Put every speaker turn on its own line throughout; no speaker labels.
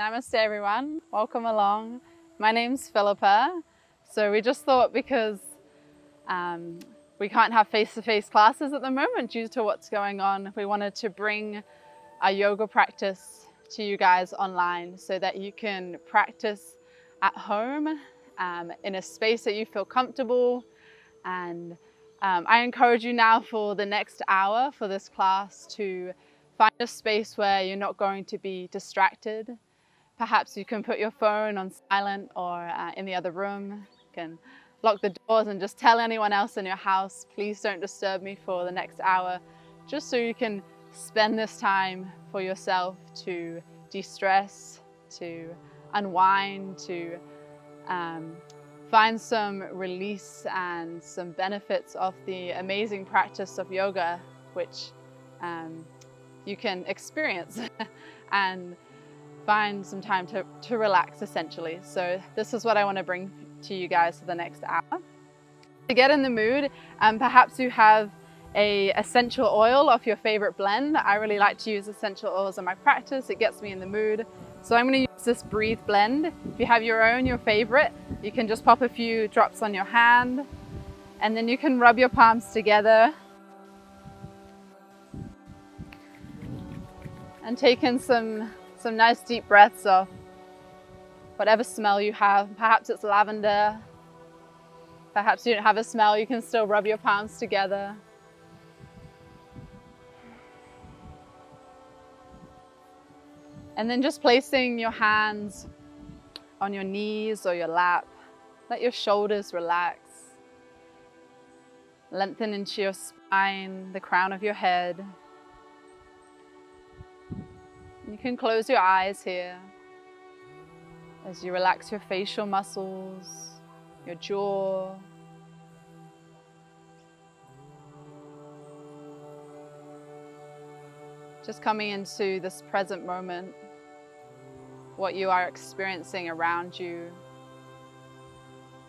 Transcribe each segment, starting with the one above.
Namaste everyone, welcome along. My name's Philippa. So we just thought because we can't have face-to-face classes at the moment due to what's going on, we wanted to bring our yoga practice to you guys online so that you can practice at home in a space that you feel comfortable. And I encourage you now for the next hour for this class to find a space where you're not going to be distracted. Perhaps you can put your phone on silent or in the other room. You can lock the doors and just tell anyone else in your house, please don't disturb me for the next hour, just so you can spend this time for yourself to de-stress, to unwind, to find some release and some benefits of the amazing practice of yoga, which you can experience and find some time to relax essentially. So this is what I want to bring to you guys for the next hour. To get in the mood, perhaps you have a essential oil of your favorite blend. I really like to use essential oils in my practice. It gets me in the mood. So I'm going to use this Breathe blend. If you have your own, your favorite, you can just pop a few drops on your hand and then you can rub your palms together and take in some nice deep breaths of whatever smell you have. Perhaps it's lavender. Perhaps you don't have a smell, you can still rub your palms together. And then just placing your hands on your knees or your lap. Let your shoulders relax. Lengthen into your spine, the crown of your head. You can close your eyes here as you relax your facial muscles, your jaw. Just coming into this present moment, what you are experiencing around you.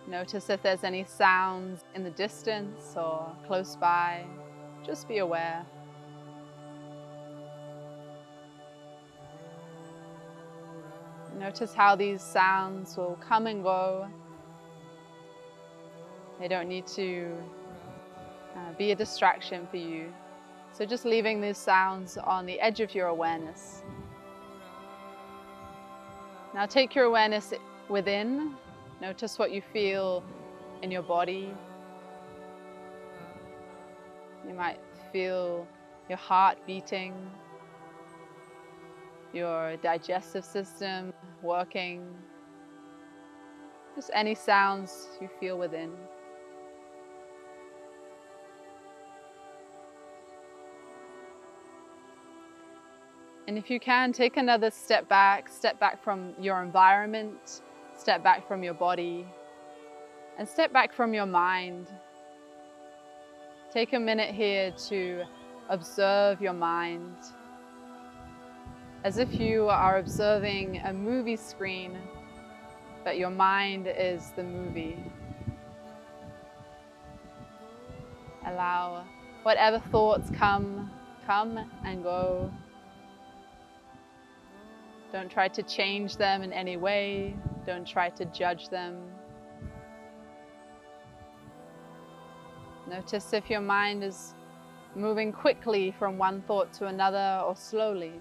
Notice if there's any sounds in the distance or close by. Just be aware. Notice how these sounds will come and go. They don't need to be a distraction for you. So just leaving these sounds on the edge of your awareness. Now take your awareness within. Notice what you feel in your body. You might feel your heart beating, your digestive system working, just any sounds you feel within. And if you can, take another step back from your environment, step back from your body, and step back from your mind. Take a minute here to observe your mind, as if you are observing a movie screen, but your mind is the movie. Allow whatever thoughts come and go. Don't try to change them in any way. Don't try to judge them. Notice if your mind is moving quickly from one thought to another or slowly.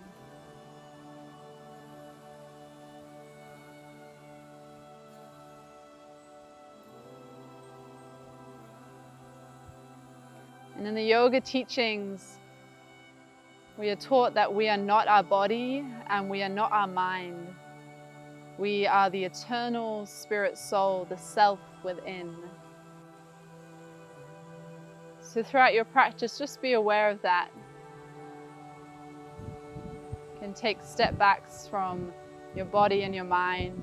And in the yoga teachings, we are taught that we are not our body and we are not our mind. We are the eternal spirit soul, the self within. So throughout your practice, just be aware of that. You can take step backs from your body and your mind.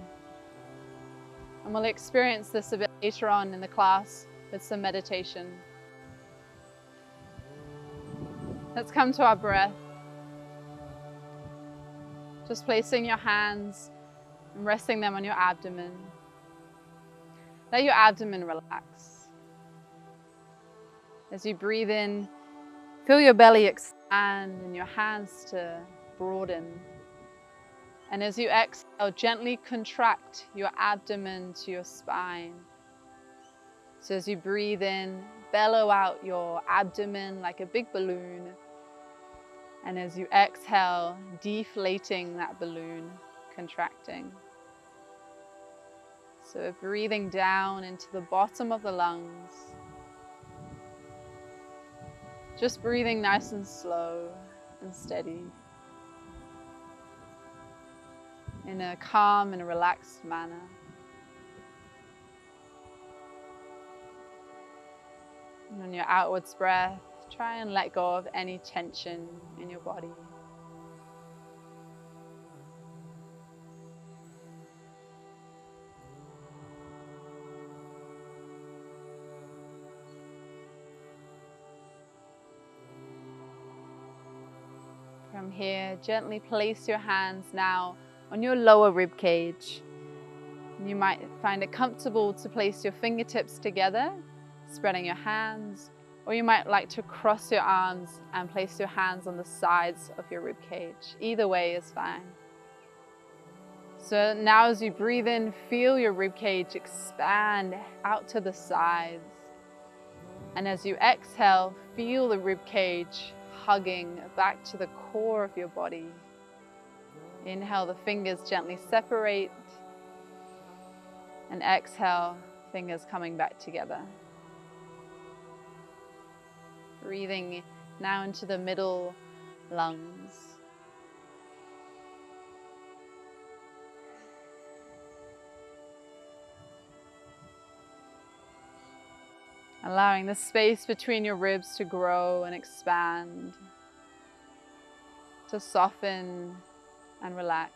And we'll experience this a bit later on in the class with some meditation. Let's come to our breath. Just placing your hands and resting them on your abdomen. Let your abdomen relax. As you breathe in, feel your belly expand and your hands to broaden. And as you exhale, gently contract your abdomen to your spine. So as you breathe in, bellow out your abdomen like a big balloon. And as you exhale, deflating that balloon, contracting. So breathing down into the bottom of the lungs. Just breathing nice and slow and steady. In a calm and relaxed manner. And on your outwards breath, try and let go of any tension in your body. From here, gently place your hands now on your lower rib cage. You might find it comfortable to place your fingertips together, spreading your hands, or you might like to cross your arms and place your hands on the sides of your rib cage. Either way is fine. So now as you breathe in, feel your rib cage expand out to the sides. And as you exhale, feel the rib cage hugging back to the core of your body. Inhale, the fingers gently separate. And exhale, fingers coming back together. Breathing now into the middle lungs. Allowing the space between your ribs to grow and expand, to soften and relax.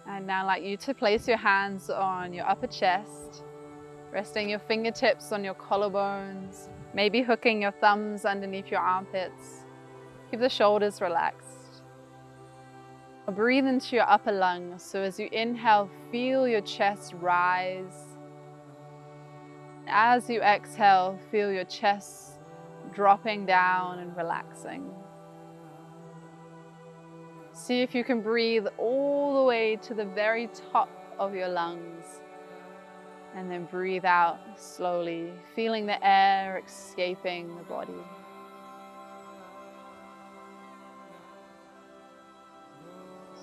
I'd now like you to place your hands on your upper chest, resting your fingertips on your collarbones, maybe hooking your thumbs underneath your armpits. Keep the shoulders relaxed. Breathe into your upper lungs. So as you inhale, feel your chest rise. As you exhale, feel your chest dropping down and relaxing. See if you can breathe all the way to the very top of your lungs. And then breathe out slowly, feeling the air escaping the body.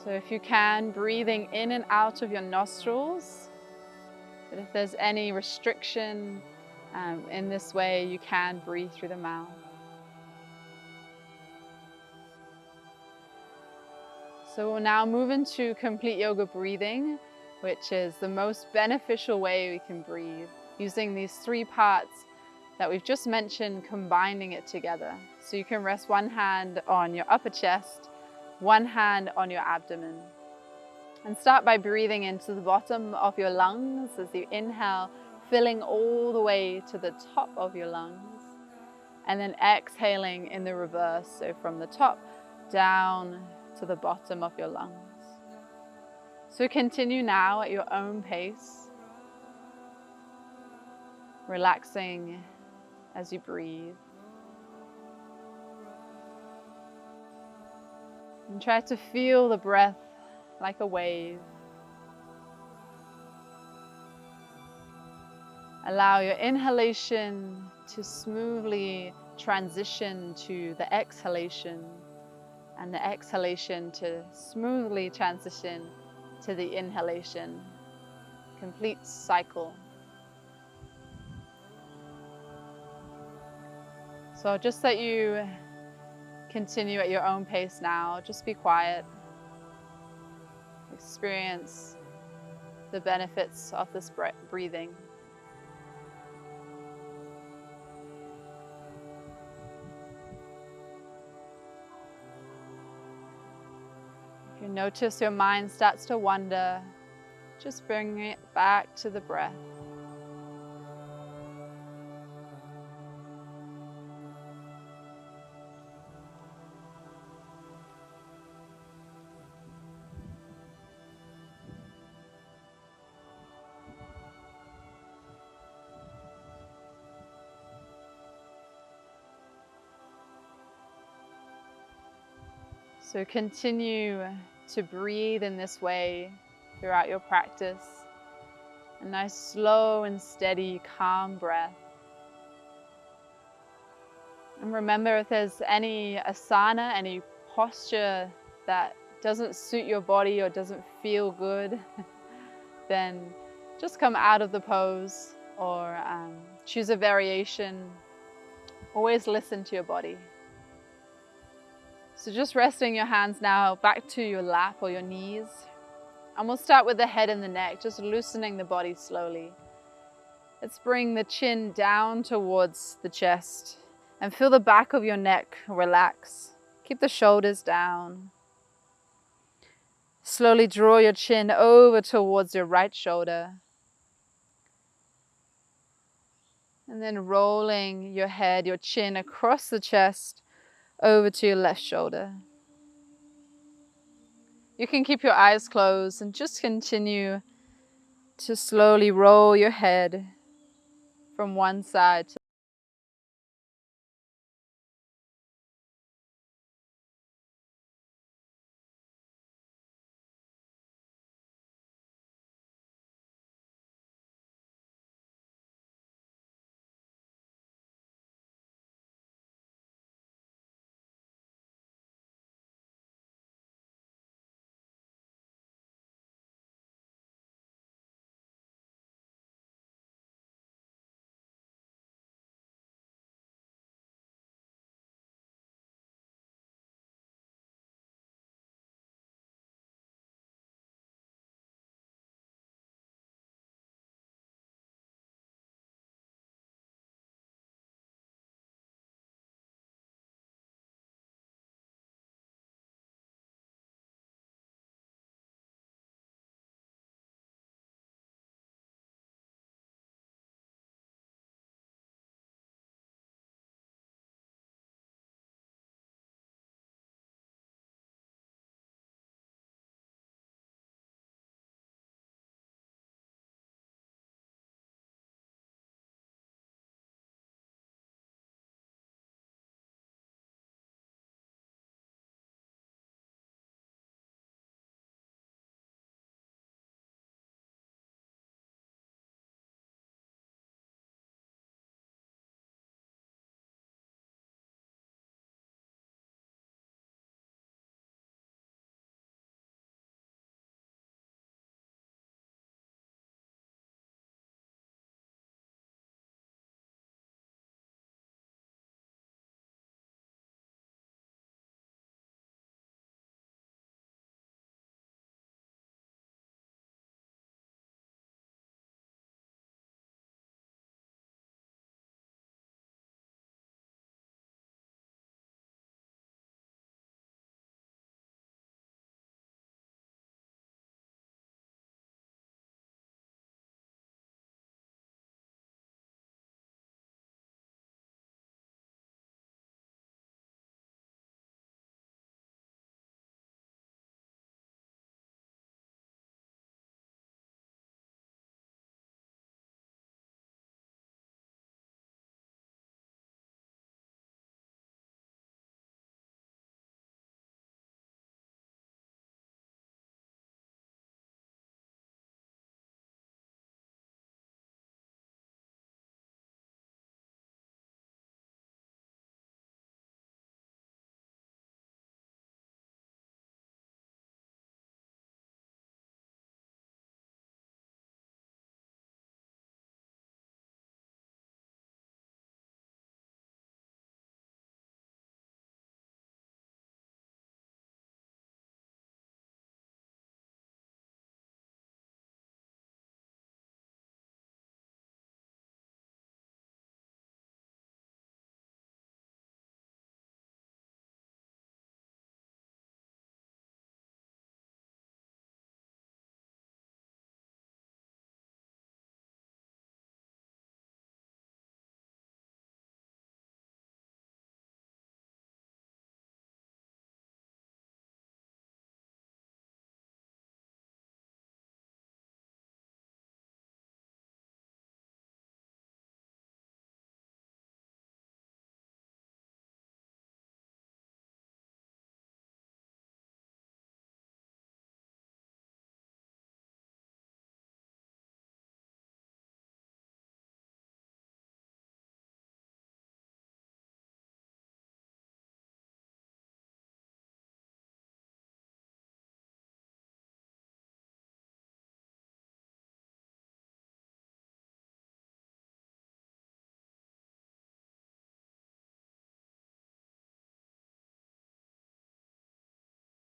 So if you can, breathing in and out of your nostrils. But if there's any restriction in this way, you can breathe through the mouth. So we'll now move into complete yoga breathing, which is the most beneficial way we can breathe, using these three parts that we've just mentioned, combining it together. So you can rest one hand on your upper chest, one hand on your abdomen. And start by breathing into the bottom of your lungs as you inhale, filling all the way to the top of your lungs. And then exhaling in the reverse, so from the top down to the bottom of your lungs. So continue now at your own pace, relaxing as you breathe. And try to feel the breath like a wave. Allow your inhalation to smoothly transition to the exhalation, and the exhalation to smoothly transition to the inhalation. Complete cycle. So just that you continue at your own pace now, just be quiet. Experience the benefits of this breathing. If you notice your mind starts to wander, just bring it back to the breath. So continue to breathe in this way throughout your practice. A nice slow and steady, calm breath. And remember, if there's any asana, any posture that doesn't suit your body or doesn't feel good, then just come out of the pose or choose a variation. Always listen to your body. So just resting your hands now back to your lap or your knees. And we'll start with the head and the neck, just loosening the body slowly. Let's bring the chin down towards the chest and feel the back of your neck relax. Keep the shoulders down. Slowly draw your chin over towards your right shoulder. And then rolling your head, your chin across the chest over to your left shoulder. You can keep your eyes closed and just continue to slowly roll your head from one side to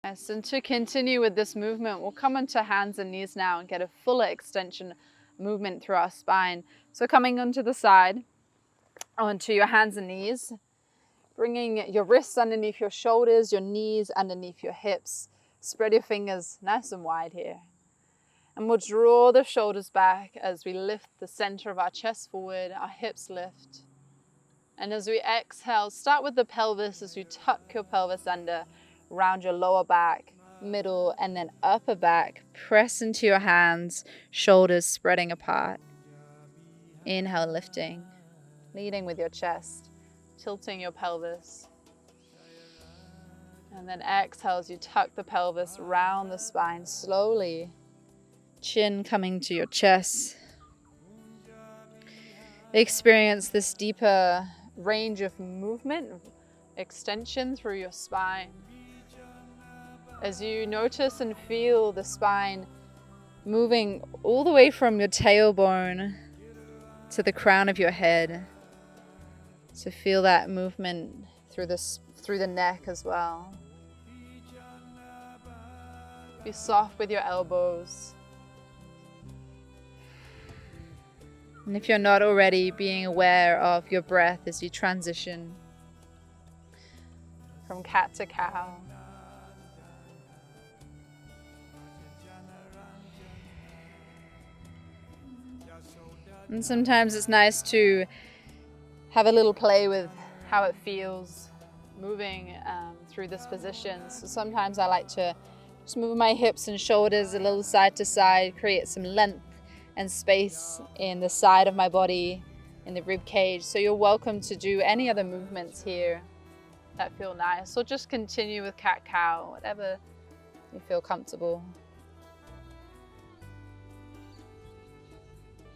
Yes, and to continue with this movement, we'll come onto hands and knees now and get a fuller extension movement through our spine. So coming onto the side, onto your hands and knees, bringing your wrists underneath your shoulders, your knees underneath your hips. Spread your fingers nice and wide here. And we'll draw the shoulders back as we lift the center of our chest forward, our hips lift. And as we exhale, start with the pelvis as you tuck your pelvis under, round your lower back, middle, and then upper back. Press into your hands, shoulders spreading apart. Inhale, lifting, leading with your chest, tilting your pelvis. And then exhale as you tuck the pelvis round the spine slowly. Chin coming to your chest. Experience this deeper range of movement, extension through your spine. As you notice and feel the spine moving all the way from your tailbone to the crown of your head. So feel that movement through the neck as well. Be soft with your elbows. And if you're not already, being aware of your breath as you transition from cat to cow. And sometimes it's nice to have a little play with how it feels moving through this position. So sometimes I like to just move my hips and shoulders a little side to side, create some length and space in the side of my body, in the rib cage. So you're welcome to do any other movements here that feel nice, or just continue with cat-cow, whatever you feel comfortable.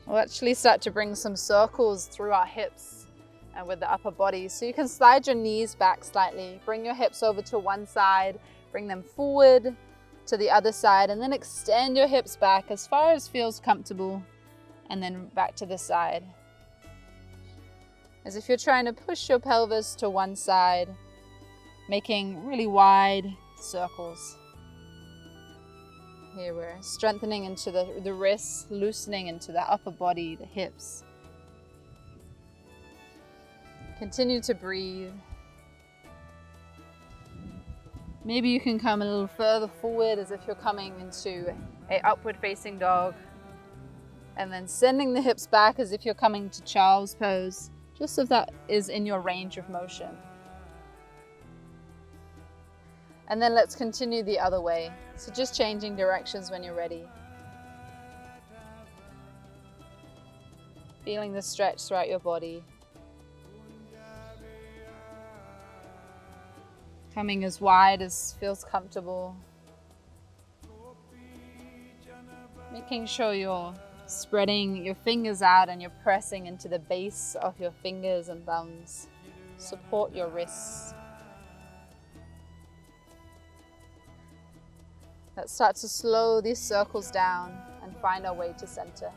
We'll actually start to bring some circles through our hips and with the upper body. So you can slide your knees back slightly, bring your hips over to one side, bring them forward to the other side, and then extend your hips back as far as feels comfortable, and then back to the side. As if you're trying to push your pelvis to one side, making really wide circles. Here we're strengthening into the wrists, loosening into the upper body, the hips. Continue to breathe. Maybe you can come a little further forward as if you're coming into an upward facing dog. And then sending the hips back as if you're coming to child's pose, just if that is in your range of motion. And then let's continue the other way. So just changing directions when you're ready. Feeling the stretch throughout your body. Coming as wide as feels comfortable. Making sure you're spreading your fingers out and you're pressing into the base of your fingers and thumbs. Support your wrists. Let's start to slow these circles down and find our way to center.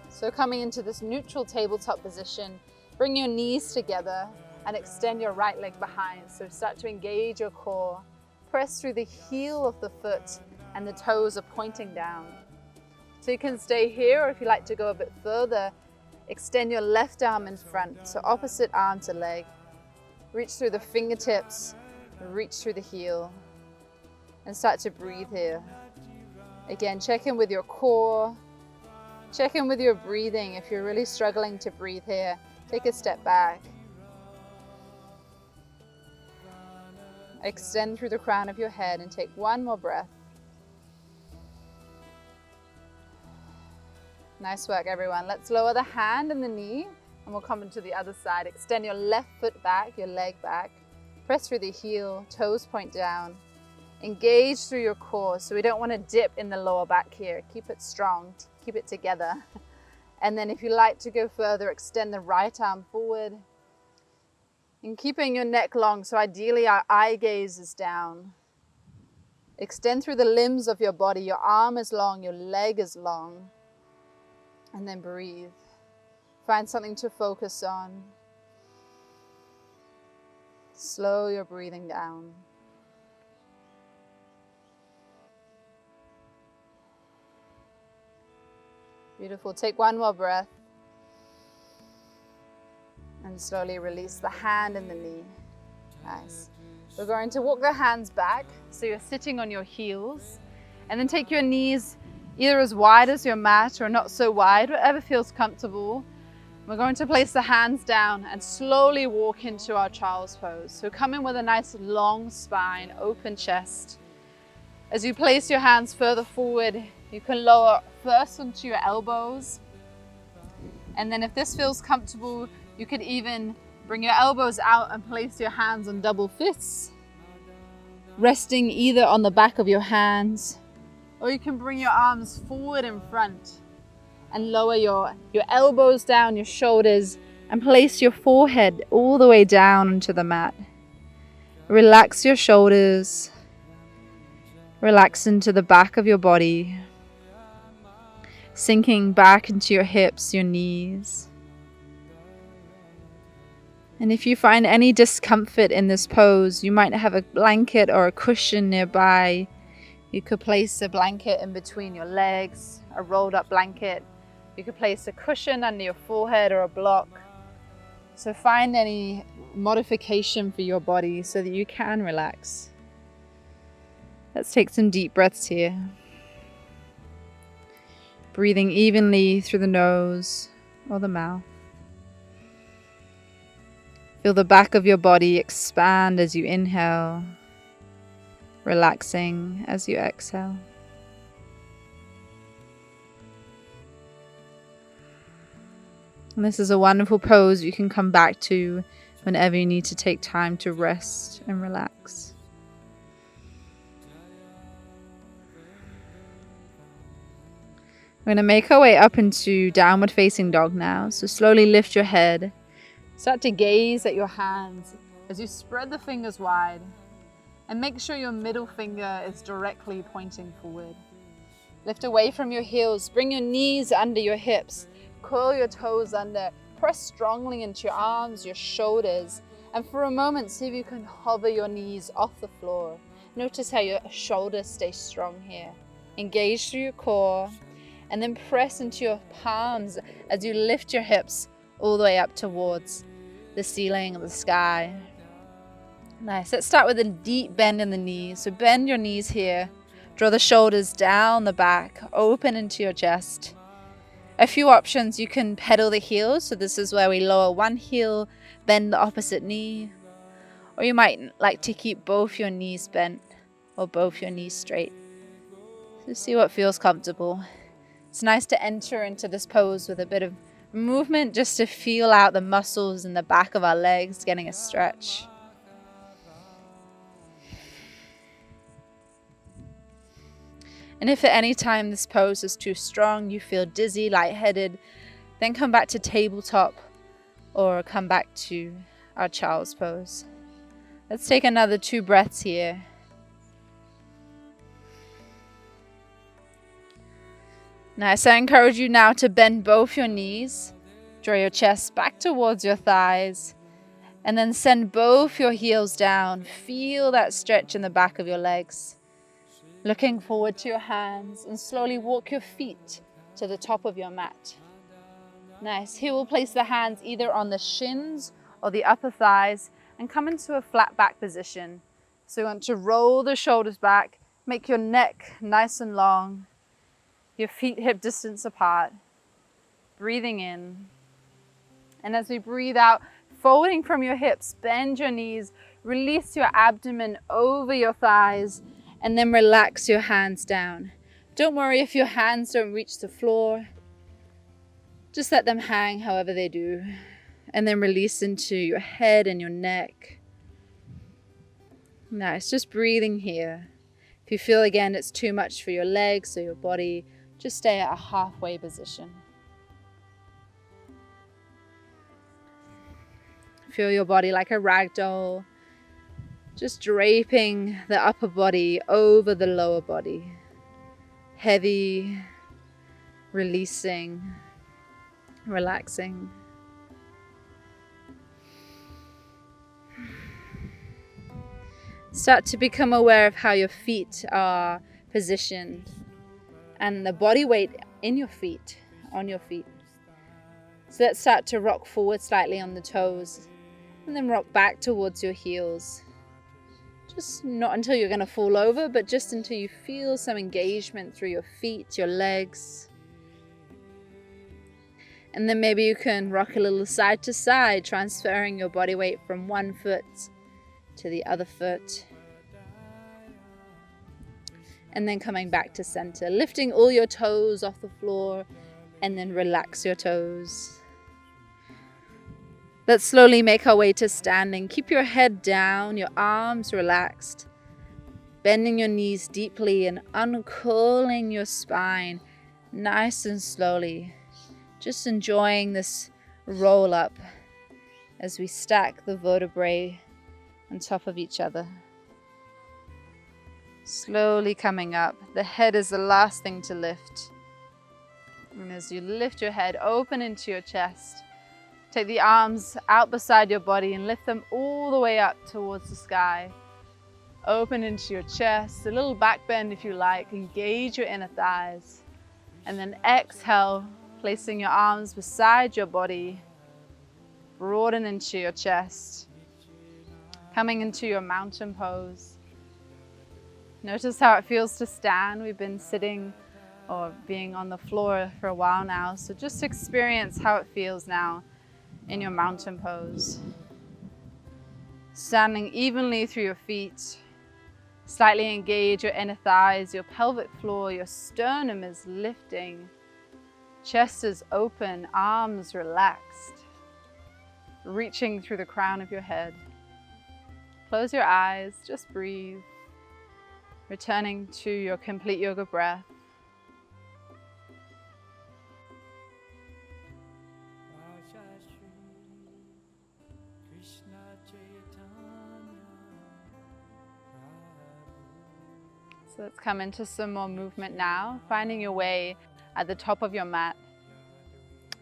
So coming into this neutral tabletop position, bring your knees together and extend your right leg behind. So start to engage your core. Press through the heel of the foot and the toes are pointing down. So you can stay here, or if you like to go a bit further, extend your left arm in front. So opposite arm to leg. Reach through the fingertips, reach through the heel. And start to breathe here. Again, check in with your core. Check in with your breathing. If you're really struggling to breathe here, take a step back. Extend through the crown of your head and take one more breath. Nice work, everyone. Let's lower the hand and the knee, and we'll come into the other side. Extend your left foot back, your leg back. Press through the heel, toes point down. Engage through your core, so we don't want to dip in the lower back here. Keep it strong, keep it together. And then if you like to go further, extend the right arm forward. And keeping your neck long, so ideally our eye gaze is down. Extend through the limbs of your body. Your arm is long, your leg is long. And then breathe. Find something to focus on. Slow your breathing down. Beautiful. Take one more breath. And slowly release the hand and the knee. Nice. We're going to walk the hands back, so you're sitting on your heels. And then take your knees either as wide as your mat or not so wide, whatever feels comfortable. We're going to place the hands down and slowly walk into our child's pose. So come in with a nice long spine, open chest. As you place your hands further forward, you can lower first onto your elbows. And then if this feels comfortable, you could even bring your elbows out and place your hands on double fists, resting either on the back of your hands, or you can bring your arms forward in front and lower your elbows down, your shoulders, and place your forehead all the way down onto the mat. Relax your shoulders, relax into the back of your body, sinking back into your hips, your knees. And if you find any discomfort in this pose, you might have a blanket or a cushion nearby. You could place a blanket in between your legs, a rolled up blanket. You could place a cushion under your forehead or a block. So find any modification for your body so that you can relax. Let's take some deep breaths here. Breathing evenly through the nose or the mouth. Feel the back of your body expand as you inhale, relaxing as you exhale. And this is a wonderful pose you can come back to whenever you need to take time to rest and relax. We're going to make our way up into downward facing dog now. So slowly lift your head. Start to gaze at your hands as you spread the fingers wide, and make sure your middle finger is directly pointing forward. Lift away from your heels, bring your knees under your hips, curl your toes under, press strongly into your arms, your shoulders, and for a moment see if you can hover your knees off the floor. Notice how your shoulders stay strong here. Engage through your core, and then press into your palms as you lift your hips all the way up towards the ceiling of the sky. Nice. Let's start with a deep bend in the knees. So bend your knees here. Draw the shoulders down the back, open into your chest. A few options. You can pedal the heels. So this is where we lower one heel, bend the opposite knee. Or you might like to keep both your knees bent or both your knees straight. So see what feels comfortable. It's nice to enter into this pose with a bit of movement just to feel out the muscles in the back of our legs, getting a stretch. And if at any time this pose is too strong, you feel dizzy, lightheaded, then come back to tabletop or come back to our child's pose. Let's take another 2 breaths here. Nice. I encourage you now to bend both your knees, draw your chest back towards your thighs, and then send both your heels down. Feel that stretch in the back of your legs. Looking forward to your hands, and slowly walk your feet to the top of your mat. Nice. Here we'll place the hands either on the shins or the upper thighs and come into a flat back position. So you want to roll the shoulders back, make your neck nice and long. Your feet hip distance apart, breathing in. And as we breathe out, folding from your hips, bend your knees, release your abdomen over your thighs, and then relax your hands down. Don't worry if your hands don't reach the floor. Just let them hang however they do. And then release into your head and your neck. Nice, just breathing here. If you feel again it's too much for your legs or your body, just stay at a halfway position. Feel your body like a rag doll, just draping the upper body over the lower body. Heavy, releasing, relaxing. Start to become aware of how your feet are positioned and the body weight in your feet on your feet. So let's start to rock forward slightly on the toes and then rock back towards your heels. Just not until you're going to fall over, but just until you feel some engagement through your feet, your legs. And then maybe you can rock a little side to side, transferring your body weight from one foot to the other foot. And then coming back to center, lifting all your toes off the floor, and then relax your toes. Let's slowly make our way to standing. Keep your head down, your arms relaxed, bending your knees deeply and uncurling your spine nice and slowly. Just enjoying this roll up as we stack the vertebrae on top of each other. Slowly coming up. The head is the last thing to lift. And as you lift your head, open into your chest. Take the arms out beside your body and lift them all the way up towards the sky. Open into your chest, a little back bend if you like. Engage your inner thighs. And then exhale, placing your arms beside your body. Broaden into your chest. Coming into your mountain pose. Notice how it feels to stand. We've been sitting or being on the floor for a while now. So just experience how it feels now in your mountain pose. Standing evenly through your feet. Slightly engage your inner thighs, your pelvic floor, your sternum is lifting. Chest is open, arms relaxed. Reaching through the crown of your head. Close your eyes, just breathe. Returning to your complete yoga breath. So let's come into some more movement now, finding your way at the top of your mat.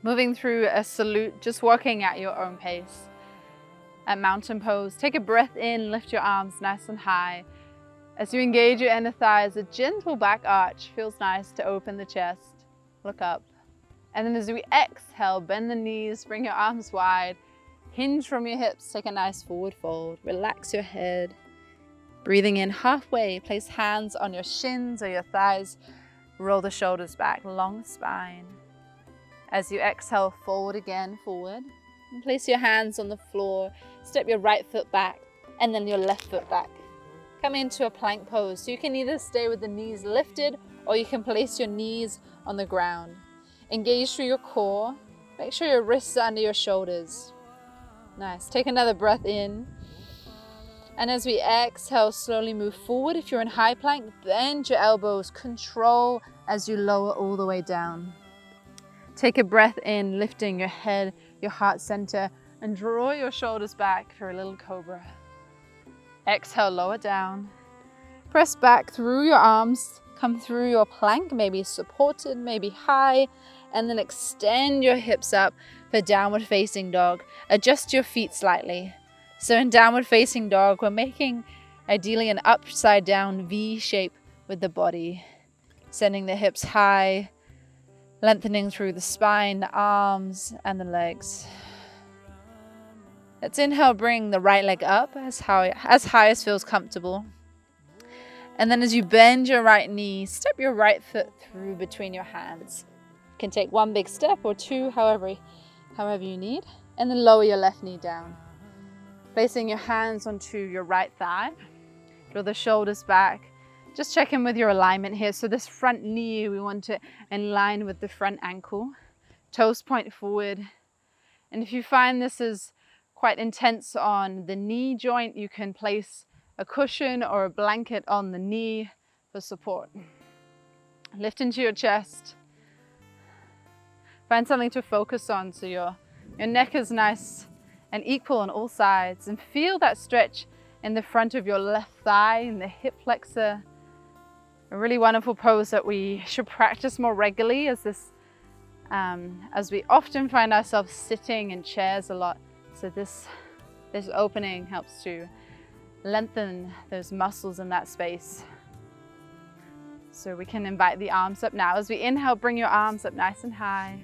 Moving through a salute, just walking at your own pace. At mountain pose, take a breath in, lift your arms nice and high. As you engage your inner thighs, a gentle back arch feels nice to open the chest. Look up. And then as we exhale, bend the knees, bring your arms wide. Hinge from your hips, take a nice forward fold. Relax your head. Breathing in halfway, place hands on your shins or your thighs. Roll the shoulders back, long spine. As you exhale, forward again, forward. And place your hands on the floor. Step your right foot back and then your left foot back. Come into a plank pose. So you can either stay with the knees lifted or you can place your knees on the ground. Engage through your core. Make sure your wrists are under your shoulders. Nice. Take another breath in. And as we exhale, slowly move forward. If you're in high plank, bend your elbows. Control as you lower all the way down. Take a breath in, lifting your head, your heart center, and draw your shoulders back for a little cobra. Exhale, lower down. Press back through your arms. Come through your plank, maybe supported, maybe high, and then extend your hips up for downward facing dog. Adjust your feet slightly. So in downward facing dog, we're making ideally an upside down V shape with the body. Sending the hips high, lengthening through the spine, the arms, and the legs. Let's inhale, bring the right leg up as high as feels comfortable. And then as you bend your right knee, step your right foot through between your hands. You can take one big step or two, however you need. And then lower your left knee down. Placing your hands onto your right thigh. Draw the shoulders back. Just check in with your alignment here. So this front knee, we want to align with the front ankle. Toes point forward. And if you find this is quite intense on the knee joint, you can place a cushion or a blanket on the knee for support. Lift into your chest. Find something to focus on so your neck is nice and equal on all sides, and feel that stretch in the front of your left thigh and the hip flexor. A really wonderful pose that we should practice more regularly as we often find ourselves sitting in chairs a lot. So this opening helps to lengthen those muscles in that space. So we can invite the arms up now. As we inhale, bring your arms up nice and high.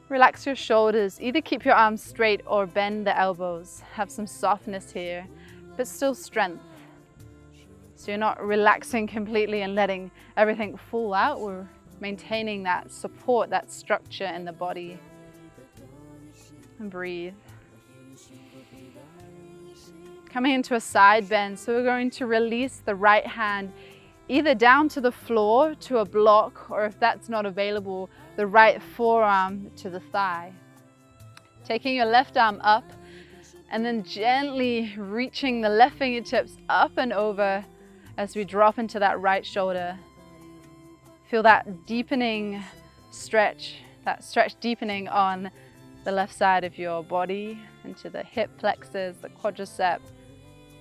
Relax your shoulders. Either keep your arms straight or bend the elbows. Have some softness here, but still strength. So you're not relaxing completely and letting everything fall out. We're maintaining that support, that structure in the body. And breathe. Coming into a side bend, so we're going to release the right hand either down to the floor to a block, or if that's not available, the right forearm to the thigh. Taking your left arm up and then gently reaching the left fingertips up and over as we drop into that right shoulder. Feel that deepening stretch, that stretch deepening on the left side of your body into the hip flexors, the quadricep,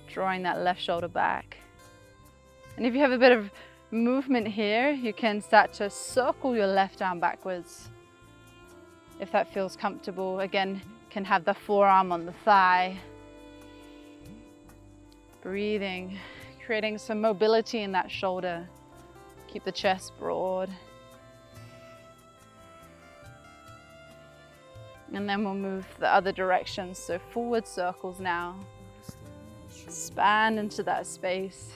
drawing that left shoulder back. And if you have a bit of movement here, you can start to circle your left arm backwards. If that feels comfortable, again, you can have the forearm on the thigh. Breathing, creating some mobility in that shoulder. Keep the chest broad. And then we'll move the other direction, so forward circles now. Expand into that space,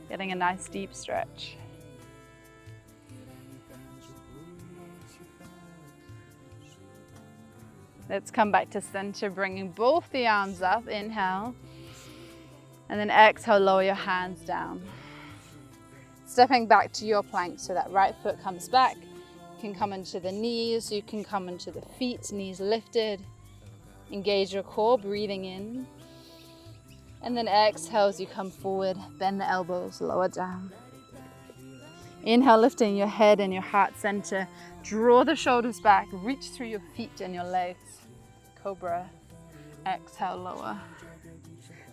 getting a nice deep stretch. Let's come back to center, bringing both the arms up, inhale. And then exhale, lower your hands down. Stepping back to your plank, so that right foot comes back. You can come into the knees, you can come into the feet, knees lifted. Engage your core, breathing in. And then exhale as you come forward, bend the elbows, lower down. Inhale, lifting your head and your heart center. Draw the shoulders back, reach through your feet and your legs. Cobra. Exhale, lower.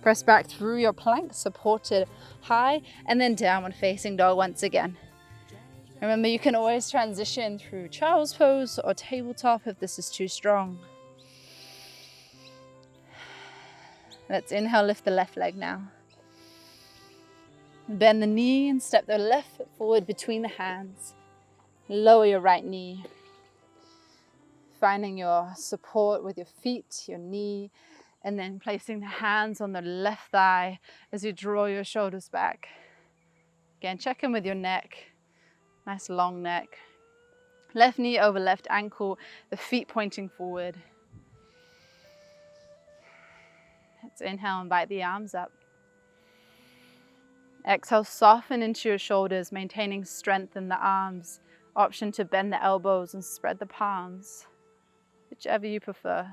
Press back through your plank, supported high, and then downward facing dog once again. Remember, you can always transition through child's pose or tabletop if this is too strong. Let's inhale, lift the left leg now. Bend the knee and step the left foot forward between the hands. Lower your right knee. Finding your support with your feet, your knee, and then placing the hands on the left thigh as you draw your shoulders back. Again, check in with your neck. Nice long neck. Left knee over left ankle, the feet pointing forward. Let's inhale, invite the arms up. Exhale, soften into your shoulders, maintaining strength in the arms. Option to bend the elbows and spread the palms, whichever you prefer.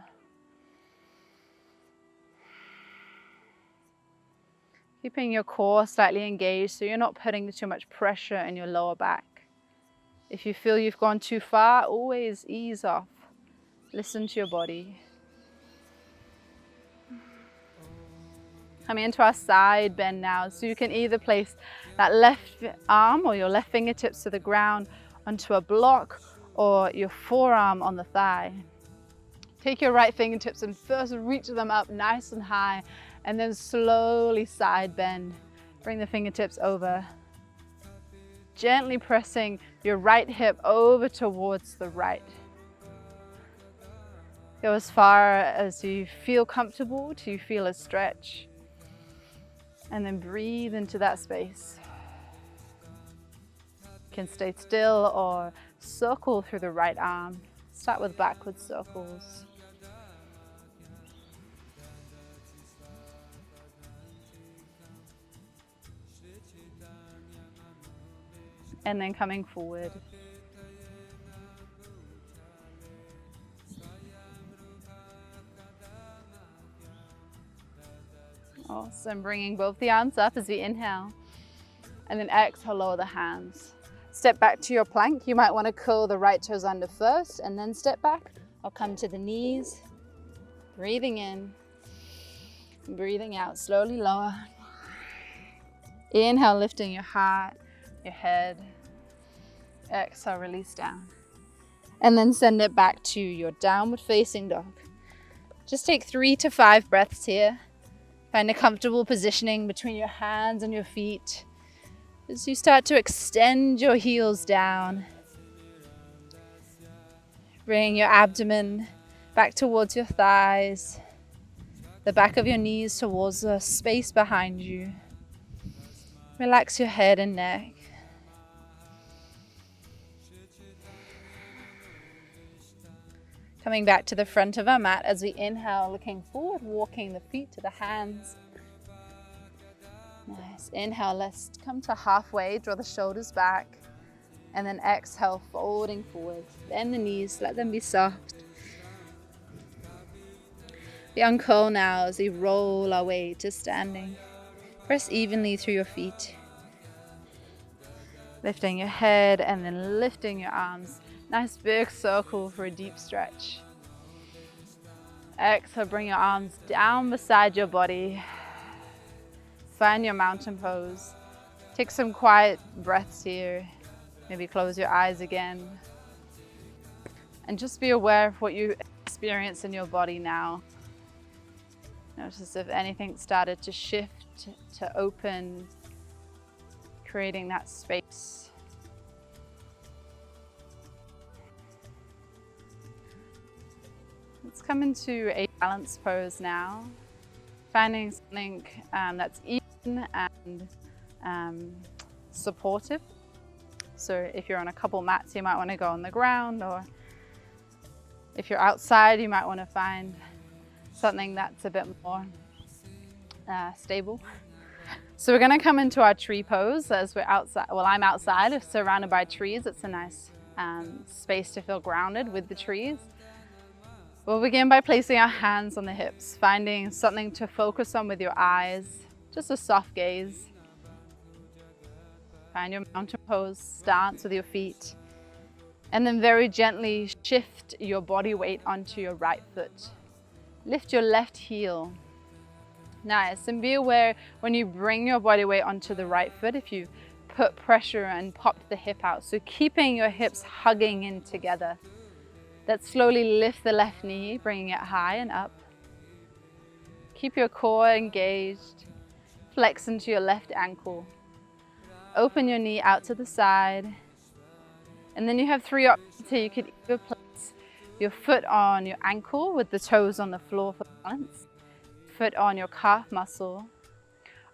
Keeping your core slightly engaged so you're not putting too much pressure in your lower back. If you feel you've gone too far, always ease off. Listen to your body. Coming into our side bend now, so you can either place that left arm or your left fingertips to the ground onto a block or your forearm on the thigh. Take your right fingertips and first reach them up nice and high, and then slowly side bend. Bring the fingertips over. Gently pressing your right hip over towards the right. Go as far as you feel comfortable till you feel a stretch. And then breathe into that space. You can stay still or circle through the right arm. Start with backward circles. And then coming forward. Awesome, bringing both the arms up as we inhale. And then exhale, lower the hands. Step back to your plank. You might want to curl the right toes under first and then step back. Or come to the knees. Breathing in. Breathing out, slowly lower. Inhale, lifting your heart, your head. Exhale, release down. And then send it back to your downward facing dog. Just take 3 to 5 breaths here. Find a comfortable positioning between your hands and your feet. As you start to extend your heels down, bring your abdomen back towards your thighs, the back of your knees towards the space behind you. Relax your head and neck. Coming back to the front of our mat as we inhale, looking forward, walking the feet to the hands. Nice. Inhale, let's come to halfway, draw the shoulders back. And then exhale, folding forward. Bend the knees, let them be soft. We uncurl now as we roll our way to standing. Press evenly through your feet. Lifting your head and then lifting your arms. Nice big circle for a deep stretch. Exhale, bring your arms down beside your body. Find your mountain pose. Take some quiet breaths here. Maybe close your eyes again. And just be aware of what you experience in your body now. Notice if anything started to shift, to open, creating that space. Let's come into a balance pose now. Finding something that's even and supportive. So if you're on a couple mats, you might want to go on the ground, or if you're outside, you might want to find something that's a bit more stable. So we're going to come into our tree pose as we're outside. Well, I'm outside, surrounded by trees. It's a nice space to feel grounded with the trees. We'll begin by placing our hands on the hips, finding something to focus on with your eyes, just a soft gaze. Find your mountain pose, stance with your feet, and then very gently shift your body weight onto your right foot. Lift your left heel. Nice, and be aware when you bring your body weight onto the right foot, if you put pressure and pop the hip out. So keeping your hips hugging in together. That slowly lift the left knee, bringing it high and up. Keep your core engaged. Flex into your left ankle. Open your knee out to the side. And then you have three options here. You could either place your foot on your ankle with the toes on the floor for balance, foot on your calf muscle,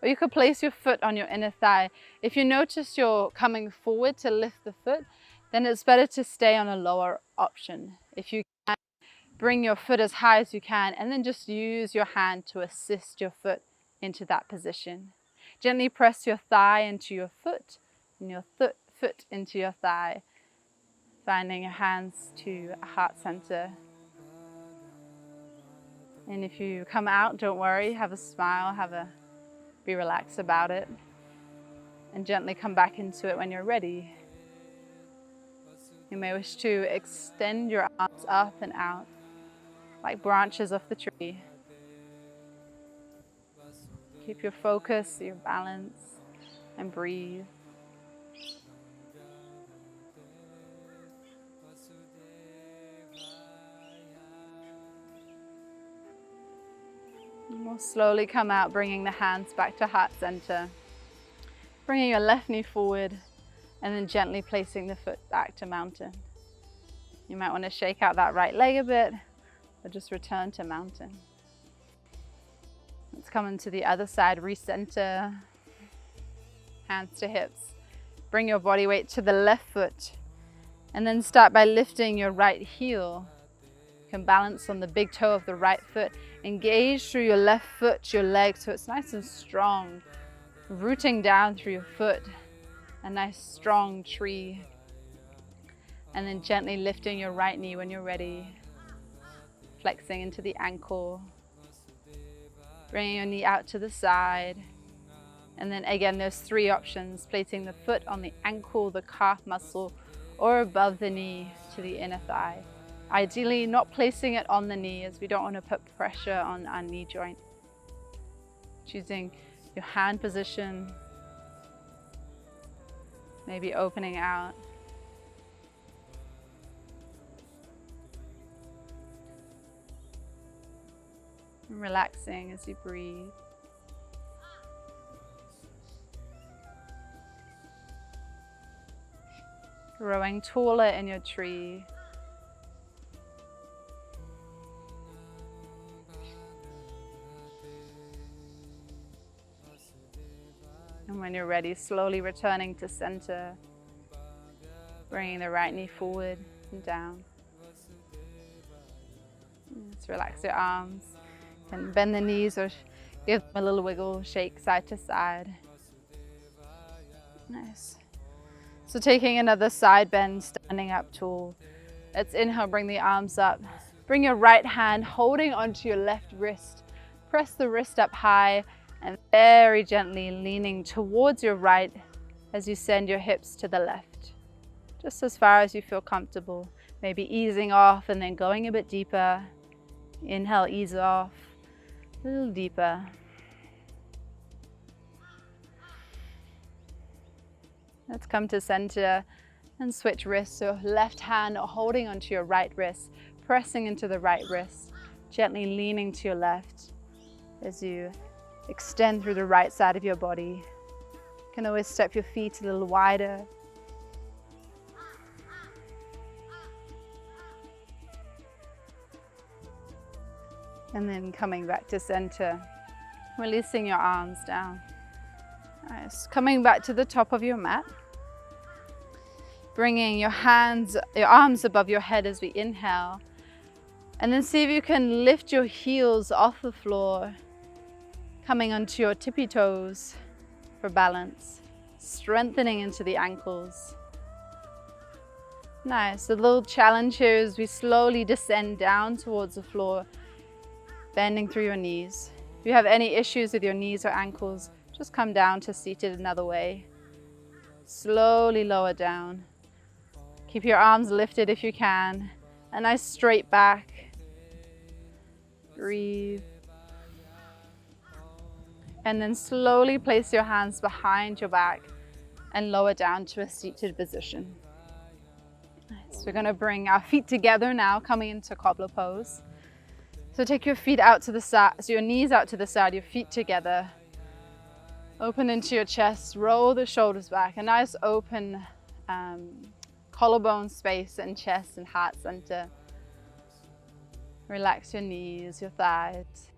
or you could place your foot on your inner thigh. If you notice you're coming forward to lift the foot, then it's better to stay on a lower option. If you can, bring your foot as high as you can, and then just use your hand to assist your foot into that position. Gently press your thigh into your foot, and your foot into your thigh. Finding your hands to a heart center. And if you come out, don't worry, have a smile, be relaxed about it. And gently come back into it when you're ready. You may wish to extend your arms up and out, like branches off the tree. Keep your focus, your balance, and breathe. And we'll slowly come out, bringing the hands back to heart center. Bringing your left knee forward, and then gently placing the foot back to mountain. You might want to shake out that right leg a bit, or just return to mountain. Let's come into the other side, recenter, hands to hips. Bring your body weight to the left foot, and then start by lifting your right heel. You can balance on the big toe of the right foot. Engage through your left foot, your leg, so it's nice and strong. Rooting down through your foot, a nice strong tree. And then gently lifting your right knee when you're ready. Flexing into the ankle. Bringing your knee out to the side. And then again, there's three options. Placing the foot on the ankle, the calf muscle, or above the knee to the inner thigh. Ideally, not placing it on the knee, as we don't want to put pressure on our knee joint. Choosing your hand position. Maybe opening out. And relaxing as you breathe. growing taller in your tree. And when you're ready, slowly returning to center, bringing the right knee forward and down. Just relax your arms and bend the knees or give them a little wiggle, shake side to side. Nice. So taking another side bend, standing up tall. Let's inhale, bring the arms up. Bring your right hand holding onto your left wrist. Press the wrist up high and very gently leaning towards your right as you send your hips to the left. Just as far as you feel comfortable. Maybe easing off and then going a bit deeper. Inhale, ease off, a little deeper. Let's come to center and switch wrists. So left hand holding onto your right wrist, pressing into the right wrist, gently leaning to your left as you extend through the right side of your body. You can always step your feet a little wider. And then coming back to center, releasing your arms down. Nice. Coming back to the top of your mat. Bringing your arms above your head as we inhale. And then see if you can lift your heels off the floor, coming onto your tippy toes for balance, strengthening into the ankles. Nice. The little challenge here is we slowly descend down towards the floor, bending through your knees. If you have any issues with your knees or ankles, just come down to seated another way. Slowly lower down. Keep your arms lifted if you can. A nice straight back. Breathe. And then slowly place your hands behind your back and lower down to a seated position. So we're going to bring our feet together now, coming into cobbler pose. So take your feet out to the side, so your knees out to the side, your feet together. Open into your chest, roll the shoulders back. A nice open collarbone space and chest and heart center. Relax your knees, your thighs.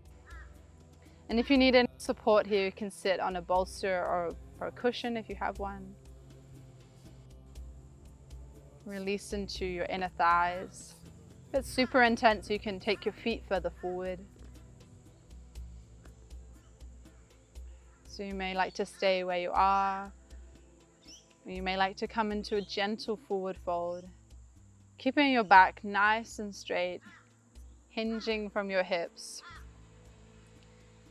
And if you need any support here, you can sit on a bolster or a cushion if you have one. Release into your inner thighs. If it's super intense, you can take your feet further forward. So you may like to stay where you are. Or you may like to come into a gentle forward fold. Keeping your back nice and straight, hinging from your hips.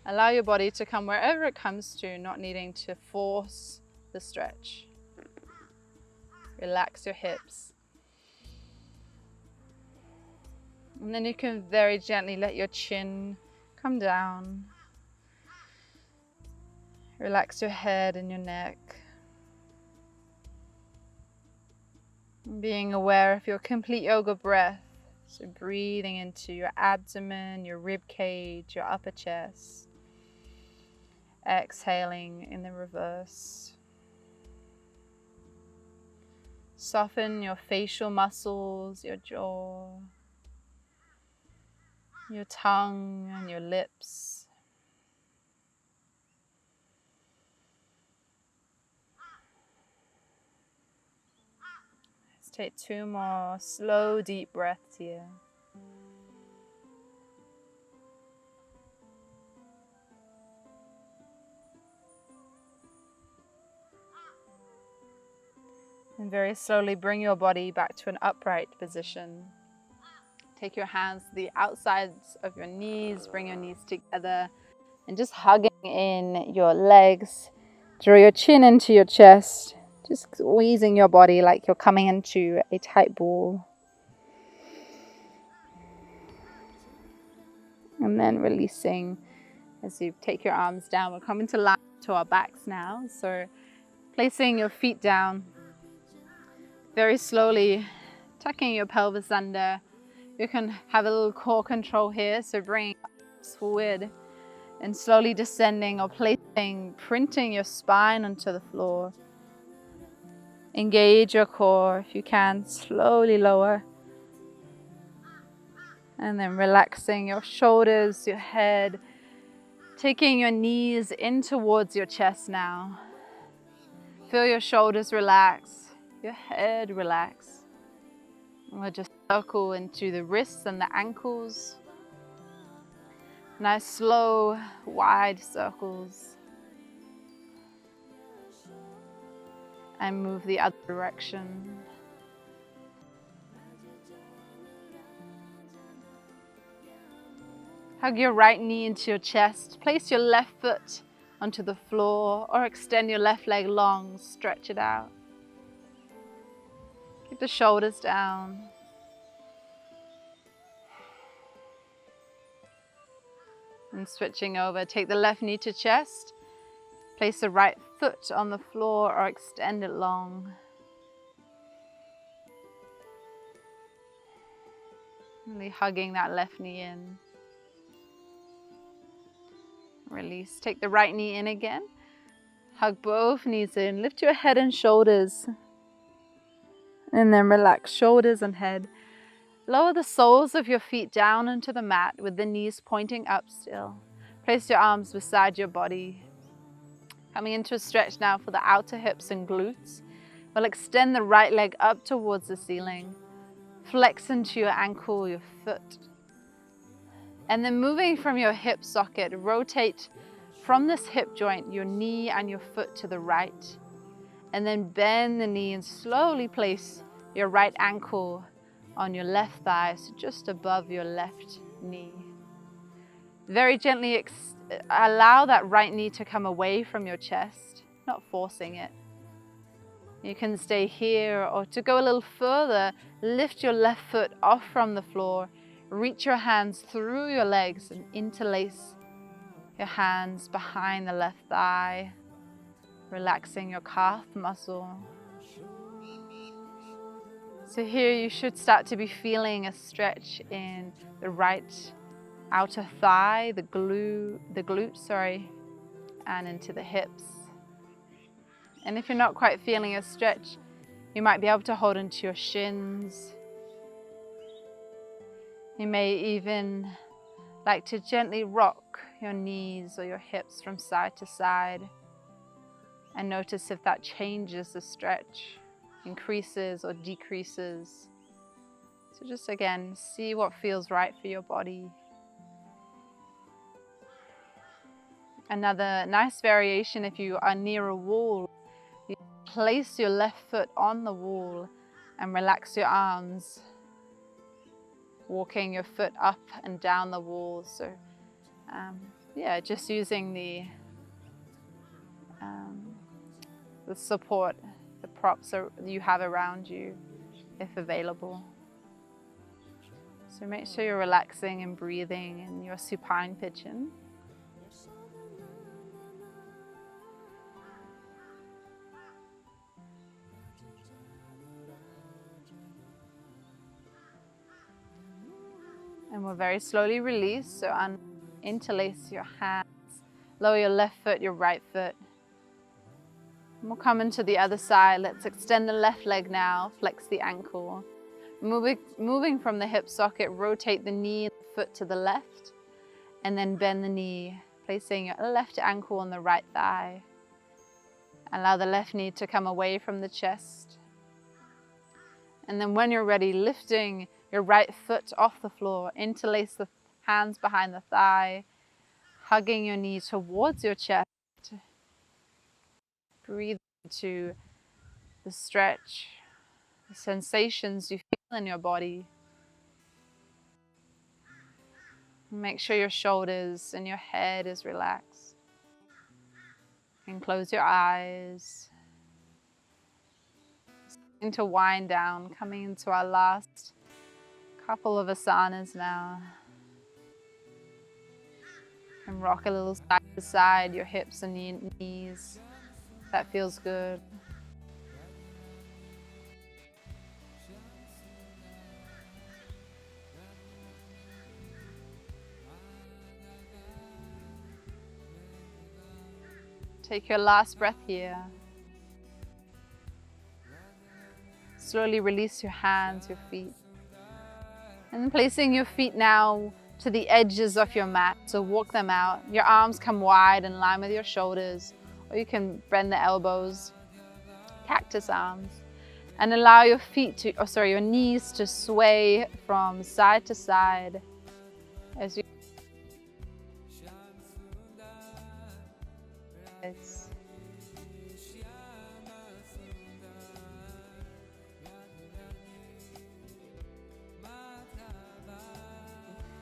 Allow your body to come wherever it comes to, not needing to force the stretch. Relax your hips. And then you can very gently let your chin come down. Relax your head and your neck. Being aware of your complete yoga breath. So breathing into your abdomen, your rib cage, your upper chest. Exhaling in the reverse. Soften your facial muscles, your jaw, your tongue and your lips. Let's take 2 more slow, deep breaths here. And very slowly bring your body back to an upright position. Take your hands to the outsides of your knees, bring your knees together, and just hugging in your legs. Draw your chin into your chest, just squeezing your body like you're coming into a tight ball. And then releasing as you take your arms down. We're coming to line to our backs now. So placing your feet down. Very slowly tucking your pelvis under. You can have a little core control here, so bring arms forward and slowly descending or printing your spine onto the floor. Engage your core. If you can, slowly lower. And then relaxing your shoulders, your head, taking your knees in towards your chest now. Feel your shoulders relax, your head relax. And we'll just circle into the wrists and the ankles. Nice, slow, wide circles. And move the other direction. Hug your right knee into your chest. Place your left foot onto the floor or extend your left leg long, stretch it out. Keep the shoulders down. And switching over, take the left knee to chest. Place the right foot on the floor or extend it long. Really hugging that left knee in. Release. Take the right knee in again. Hug both knees in. Lift your head and shoulders. And then relax shoulders and head. Lower the soles of your feet down into the mat with the knees pointing up still. Place your arms beside your body. Coming into a stretch now for the outer hips and glutes. We'll extend the right leg up towards the ceiling. Flex into your ankle, your foot. And then moving from your hip socket, rotate from this hip joint, your knee and your foot to the right. And then bend the knee and slowly place your right ankle on your left thigh, so just above your left knee. Very gently allow that right knee to come away from your chest, not forcing it. You can stay here, or to go a little further, lift your left foot off from the floor. Reach your hands through your legs and interlace your hands behind the left thigh, relaxing your calf muscle. So here you should start to be feeling a stretch in the right outer thigh, the glute, and into the hips. And if you're not quite feeling a stretch, you might be able to hold into your shins. You may even like to gently rock your knees or your hips from side to side and notice if that changes the stretch, increases or decreases. So just again, see what feels right for your body. Another nice variation, if you are near a wall, you place your left foot on the wall and relax your arms, walking your foot up and down the wall. So just using the support, the props you have around you, if available. So make sure you're relaxing and breathing in your supine pigeon. And we'll very slowly release, so interlace your hands, lower your left foot, your right foot. And we'll come into the other side. Let's extend the left leg now, flex the ankle. Moving from the hip socket, rotate the knee and the foot to the left, and then bend the knee, placing your left ankle on the right thigh. Allow the left knee to come away from the chest. And then when you're ready, lifting your right foot off the floor, interlace the hands behind the thigh, hugging your knee towards your chest. Breathe into the stretch, the sensations you feel in your body. Make sure your shoulders and your head is relaxed. And close your eyes. Starting to wind down, coming into our last couple of asanas now. And rock a little side to side, your hips and your knees. That feels good. Take your last breath here. slowly release your hands, your feet. And then placing your feet now to the edges of your mat, so walk them out. Your arms come wide in line with your shoulders, or you can bend the elbows, cactus arms. And allow your feet to, your knees to sway from side to side as you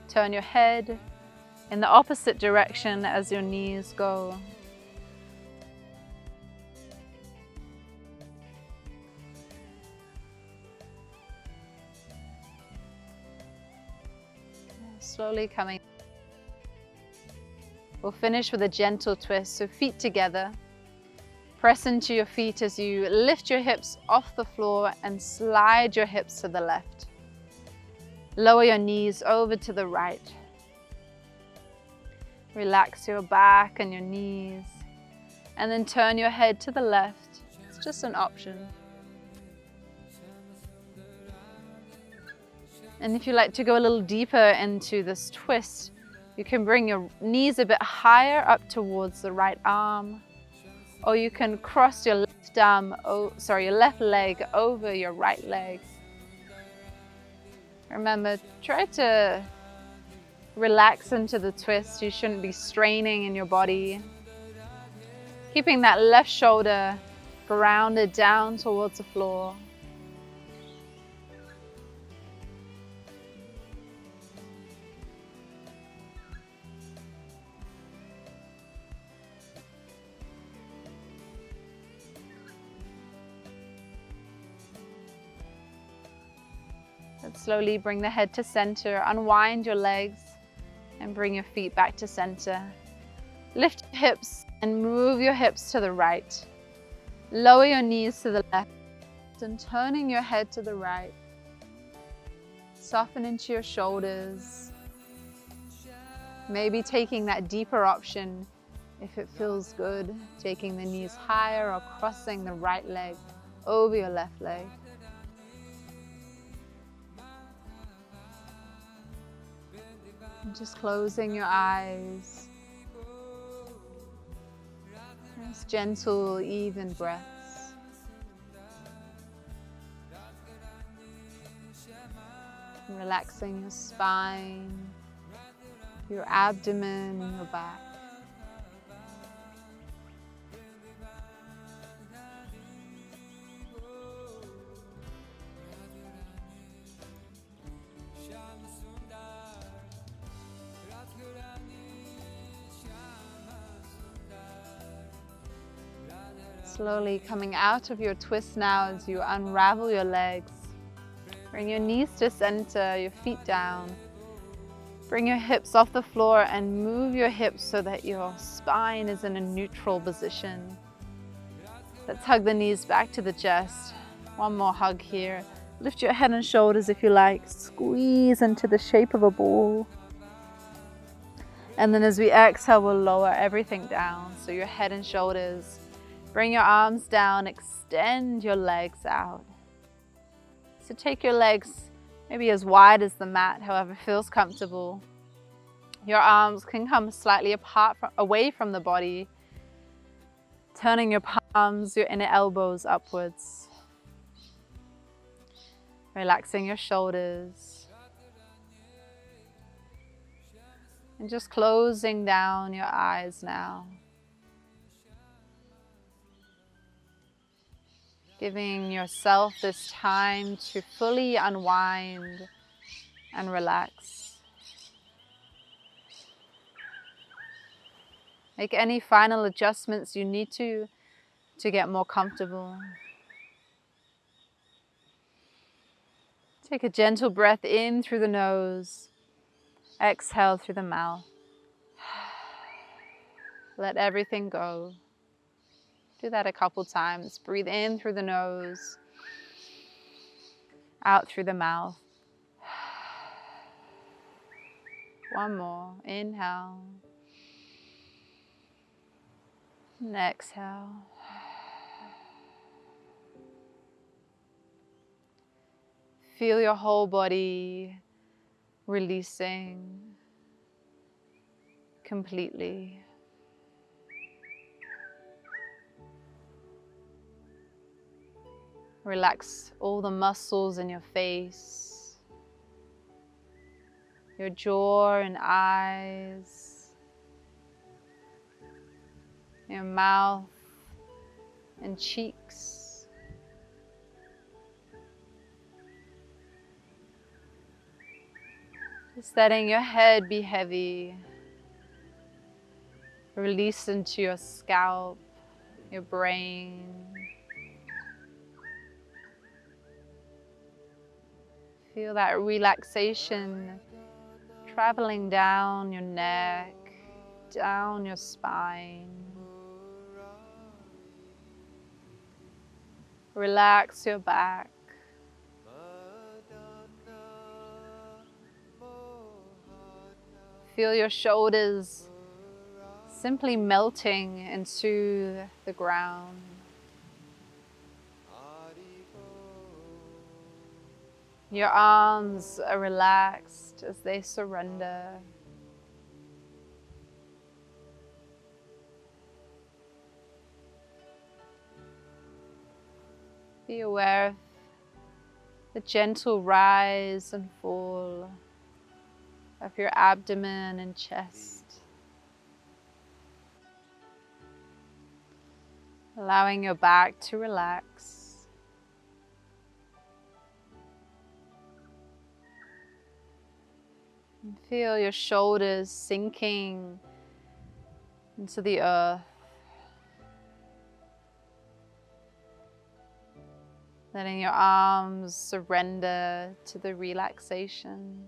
turn your head in the opposite direction as your knees go. Slowly coming. We'll finish with a gentle twist, so feet together. Press into your feet as you lift your hips off the floor and slide your hips to the left. Lower your knees over to the right. Relax your back and your knees. And then turn your head to the left. It's just an option. And if you like to go a little deeper into this twist, you can bring your knees a bit higher up towards the right arm. Or you can cross your your left leg over your right leg. Remember, try to relax into the twist. You shouldn't be straining in your body. Keeping that left shoulder grounded down towards the floor. Slowly bring the head to center, unwind your legs and bring your feet back to center. Lift your hips and move your hips to the right. Lower your knees to the left and turning your head to the right. Soften into your shoulders. Maybe taking that deeper option if it feels good, taking the knees higher or crossing the right leg over your left leg. And just closing your eyes. Just gentle, even breaths. Relaxing your spine, your abdomen, your back. Slowly coming out of your twist now as you unravel your legs. Bring your knees to center, your feet down. Bring your hips off the floor and move your hips so that your spine is in a neutral position. Let's hug the knees back to the chest. One more hug here. Lift your head and shoulders if you like. Squeeze into the shape of a ball. And then as we exhale, we'll lower everything down. So your head and shoulders. Bring your arms down, extend your legs out. So take your legs maybe as wide as the mat, however feels comfortable. Your arms can come slightly away from the body, turning your palms, your inner elbows upwards. Relaxing your shoulders. And just closing down your eyes now. Giving yourself this time to fully unwind and relax. Make any final adjustments you need to get more comfortable. Take a gentle breath in through the nose. Exhale through the mouth. Let everything go. Do that a couple times. Breathe in through the nose, out through the mouth. One more. Inhale. And exhale. Feel your whole body releasing completely. Relax all the muscles in your face, your jaw and eyes, your mouth and cheeks. Just letting your head be heavy. Release into your scalp, your brain. Feel that relaxation traveling down your neck, down your spine. Relax your back. Feel your shoulders simply melting into the ground. Your arms are relaxed as they surrender. Be aware of the gentle rise and fall of your abdomen and chest. Allowing your back to relax. And feel your shoulders sinking into the earth. Letting your arms surrender to the relaxation.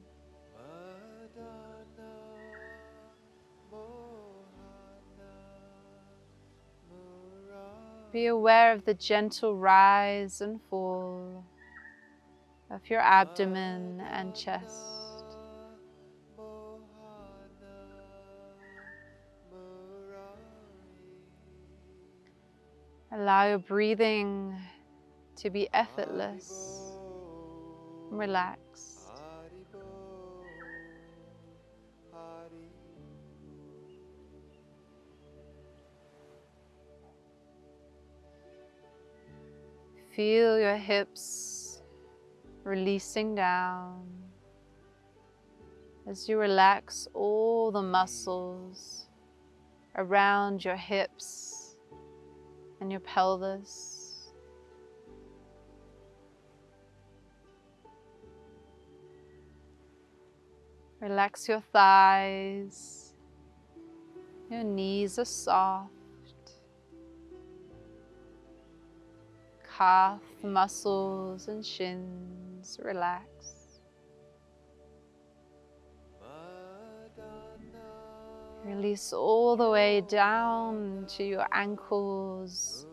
Be aware of the gentle rise and fall of your abdomen and chest. Allow your breathing to be effortless, relaxed. Feel your hips releasing down as you relax all the muscles around your hips and your pelvis. Relax your thighs. Your knees are soft. Calf muscles and shins relax. Release all the way down to your ankles,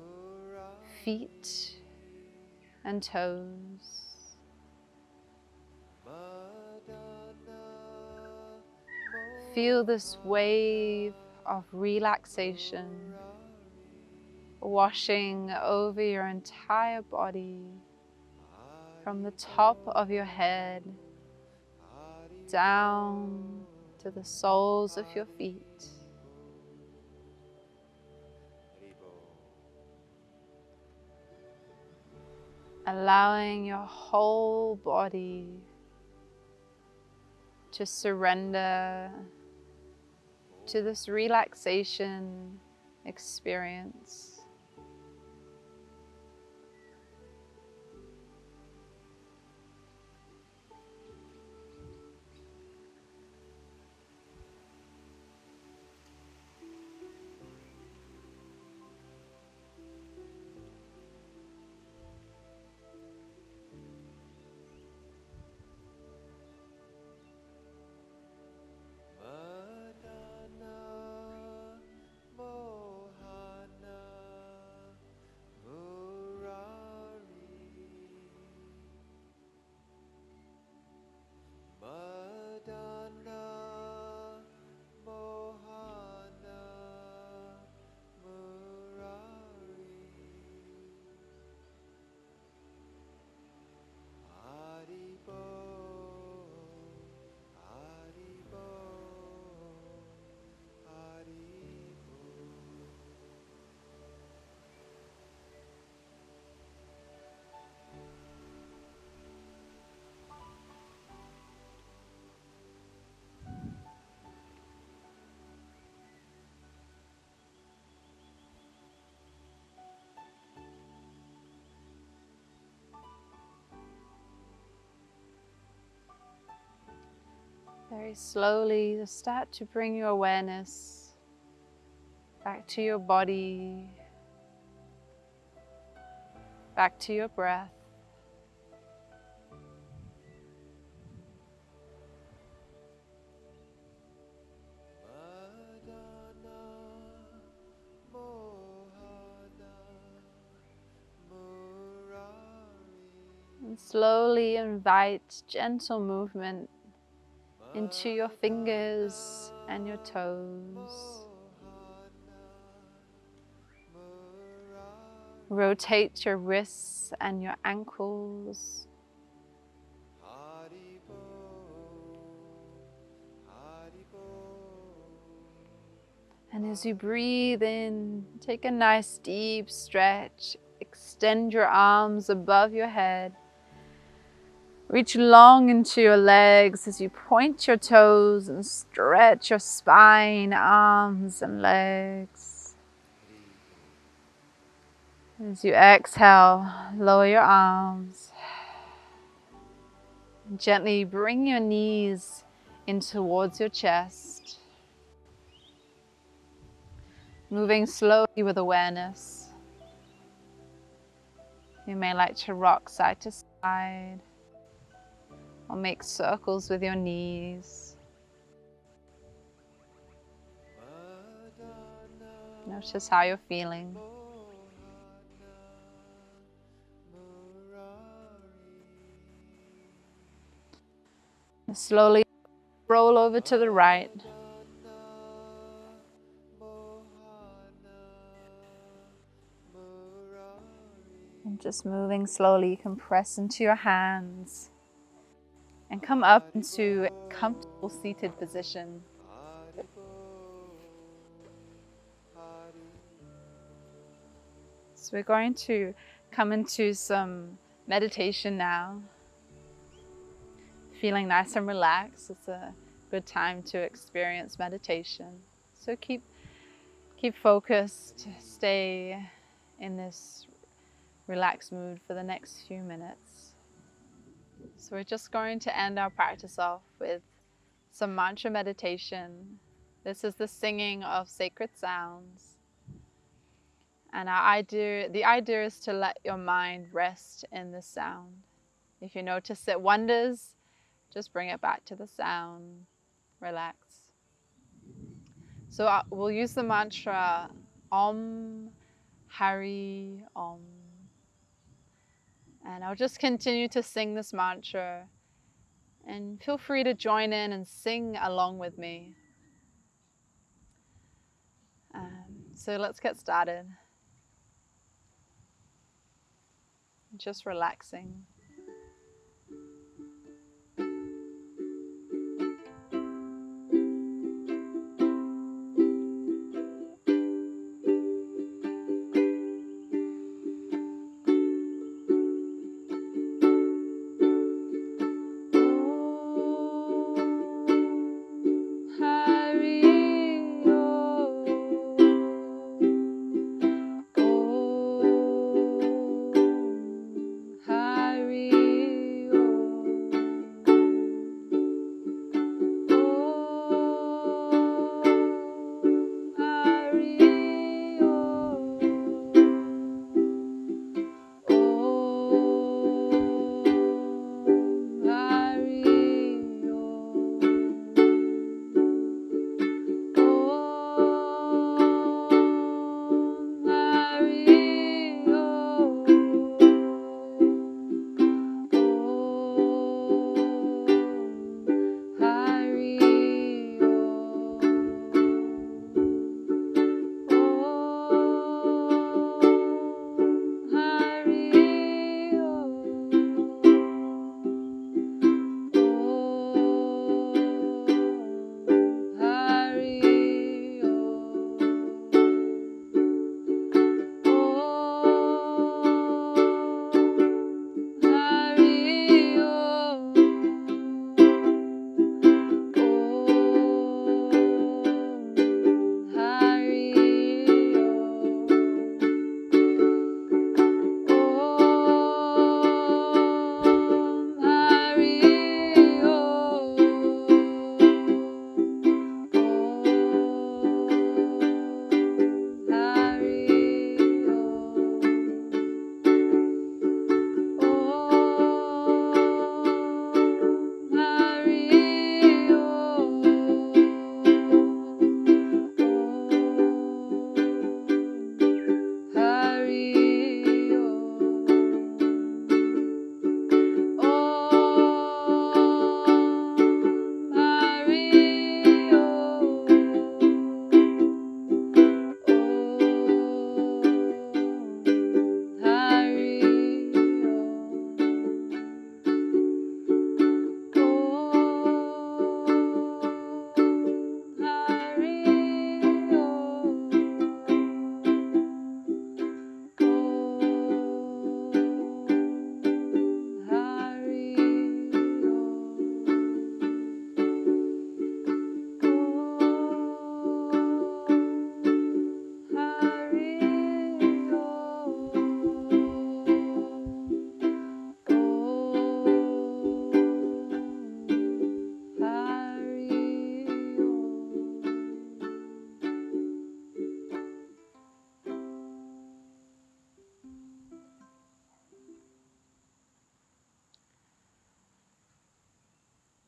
feet and toes. Feel this wave of relaxation washing over your entire body, from the top of your head down to the soles of your feet. Allowing your whole body to surrender to this relaxation experience. very slowly just start to bring your awareness back to your body, back to your breath. And slowly invite gentle movement into your fingers and your toes. Rotate your wrists and your ankles. And as you breathe in, take a nice deep stretch. Extend your arms above your head. Reach long into your legs as you point your toes and stretch your spine, arms and legs. As you exhale, lower your arms. And gently bring your knees in towards your chest. Moving slowly with awareness. You may like to rock side to side or make circles with your knees. Notice how you're feeling. And slowly roll over to the right. And just moving slowly, you can press into your hands and come up into a comfortable seated position. So we're going to come into some meditation now. Feeling nice and relaxed, it's a good time to experience meditation. So keep focused, stay in this relaxed mood for the next few minutes. So we're just going to end our practice off with some mantra meditation. This is the singing of sacred sounds. And the idea is to let your mind rest in the sound. If you notice it wanders, just bring it back to the sound. Relax. So we'll use the mantra Om Hari Om. And I'll just continue to sing this mantra. And feel free to join in and sing along with me. So let's get started. Just relaxing. Hari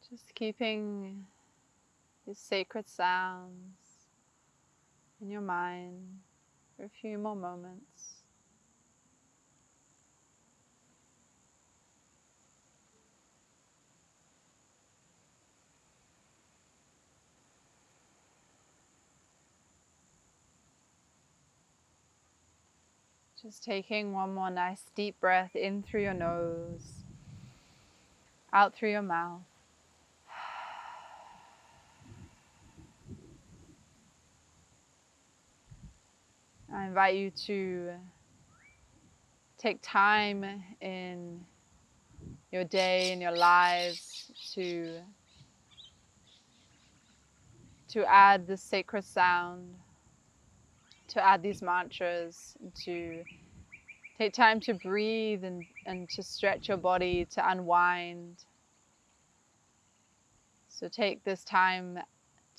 Just keeping these sacred sounds in your mind for a few more moments. Just taking one more nice deep breath in through your nose, out through your mouth. I invite you to take time in your day, in your lives, to add this sacred sound, to add these mantras, to take time to breathe and to stretch your body, to unwind. So take this time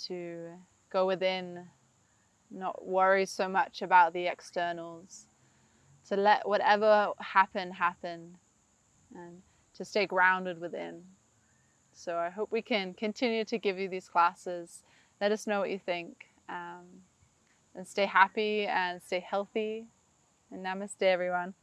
to go within, not worry so much about the externals, to let whatever happen, and to stay grounded within. So I hope we can continue to give you these classes. Let us know what you think, and stay happy and stay healthy. And namaste, everyone.